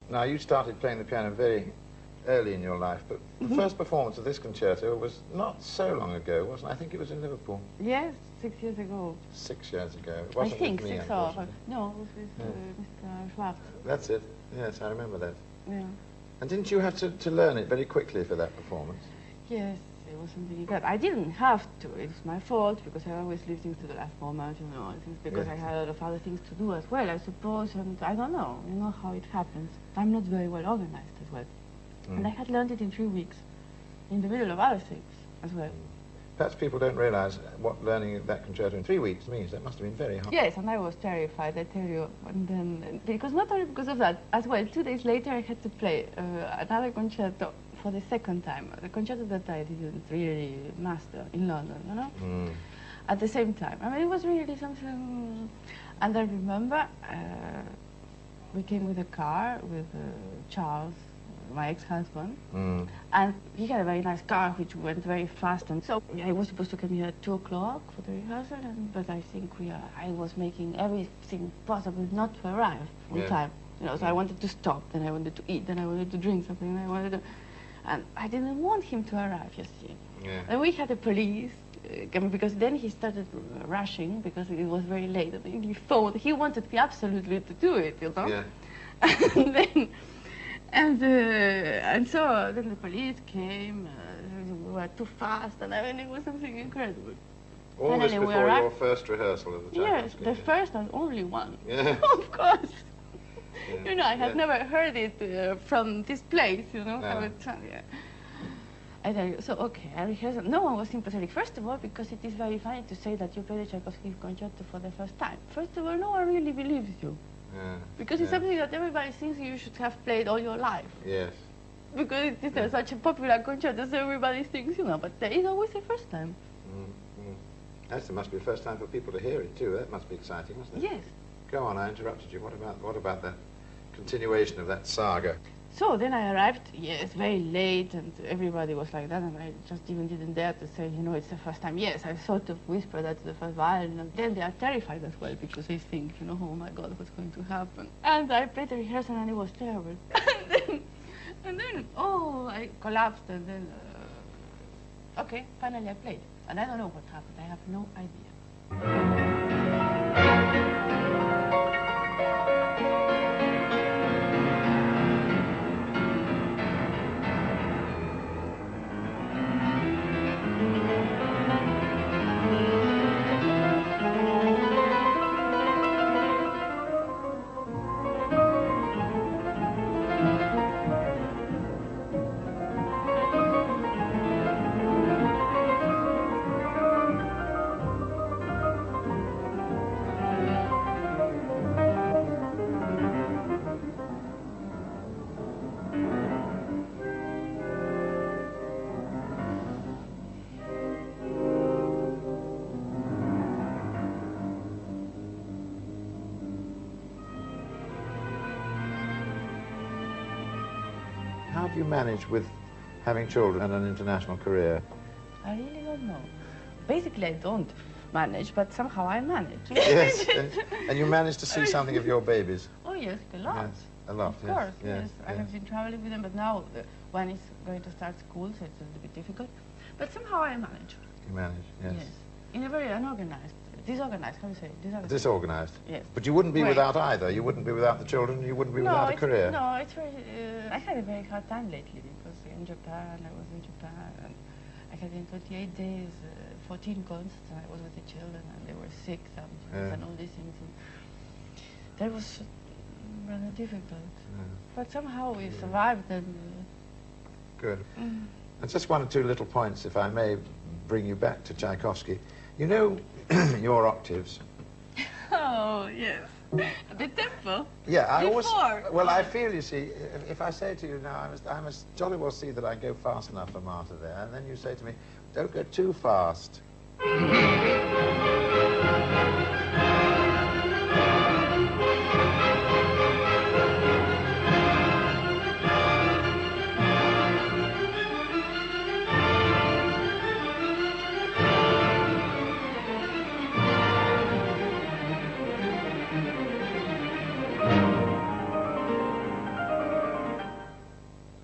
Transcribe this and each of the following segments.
Now, you started playing the piano very early in your life, but the first performance of this concerto was not so long ago, wasn't it? I think it was in Liverpool. Yes, 6 years ago. 6 years ago. It I wasn't think with me, 6 or 5. No, it was with Mr. Schwartz. That's it. Yes, I remember that. Yeah. And didn't you have to learn it very quickly for that performance? Yes, it was something like that. I didn't have to. It's my fault because I always leave things to the last moment, you know. It's because I had a lot of other things to do as well, I suppose, and I don't know. You know how it happens. I'm not very well organized as well. And I had learned it in 3 weeks, in the middle of other things as well. Perhaps people don't realize what learning that concerto in 3 weeks means. That must have been very hard. Yes, and I was terrified, I tell you. And then, because not only because of that, as well, 2 days later I had to play another concerto for the second time. The concerto that I didn't really master in London, you know? At the same time. I mean, it was really something... And I remember we came with a car with Charles, my ex-husband, and he had a very nice car which went very fast, and so I was supposed to come here at 2 o'clock for the rehearsal, but I think I was making everything possible not to arrive on time. You know, so I wanted to stop, then I wanted to eat, then I wanted to drink something, and I didn't want him to arrive, you see. And we had the police, because then he started rushing because it was very late, and he phoned. He wanted me absolutely to do it, you know. And then. And so then the police came, we were too fast, and I mean, it was something incredible. All this before your first rehearsal of the Tchaikovsky? Yes, the first and only one. Yeah. Of course. You know, I had never heard it from this place, you know. No. I tell you, so okay, I rehearsed. No one was sympathetic. First of all, because it is very funny to say that you play the Tchaikovsky concerto for the first time. First of all, no one really believes you. Because it's something that everybody thinks you should have played all your life. Yes. Because it is such a popular concerto, so everybody thinks, you know, but there is always the first time. That must be the first time for people to hear it, too. That must be exciting, mustn't it? Yes. Go on, I interrupted you. What about the continuation of that saga? So then I arrived, yes, very late, and everybody was like that, and I just even didn't dare to say, you know, it's the first time. Yes, I sort of whispered that to the first violin, and then they are terrified as well, because they think, you know, oh my God, what's going to happen? And I played the rehearsal, and it was terrible. and then, oh, I collapsed, and then, okay, finally I played. And I don't know what happened. I have no idea. How do you manage with having children and an international career? I really don't know. Basically, I don't manage, but somehow I manage. Yes, and you manage to see something of your babies? Oh, yes, a lot. Yes, a lot, of course, yes. I have been traveling with them, but now one is going to start school, so it's a little bit difficult. But somehow I manage. You manage, yes. Yes. In a very disorganized, how do you say it? Disorganized? Yes. But you wouldn't be without either. You wouldn't be without the children, you wouldn't be without a career. No, it's very, I had a very hard time lately because in Japan, I was in Japan, and I had in 28 days 14 concerts, and I was with the children, and they were sick sometimes, and all these things. And that was rather difficult. But somehow we survived, and... Good. And just one or two little points, if I may bring you back to Tchaikovsky. You know your octaves? Oh, yes. The tempo? Yeah, I always... Well, I feel, you see, if I say to you now, I must jolly well see that I go fast enough for Martha there, and then you say to me, don't go too fast.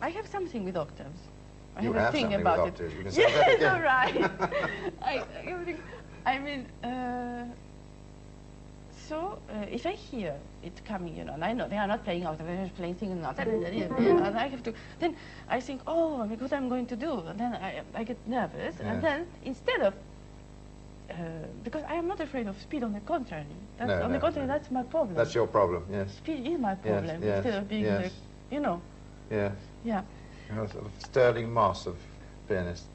I have something with octaves. I You have a have thing something about with octaves. it. You can say that Yes, again. all right. I mean, so if I hear it coming, you know, and I know they are not playing octave, they're just playing single notes, and I have to, then I think, oh, what I'm going to do, and then I get nervous, Yes. and then instead of because I am not afraid of speed, on the contrary. On the contrary, that's my problem. That's your problem, yes. Speed is my problem, Yes, instead of being yes. the, you know. Yes. Yeah. You're a sort of Sterling Moss of pianists.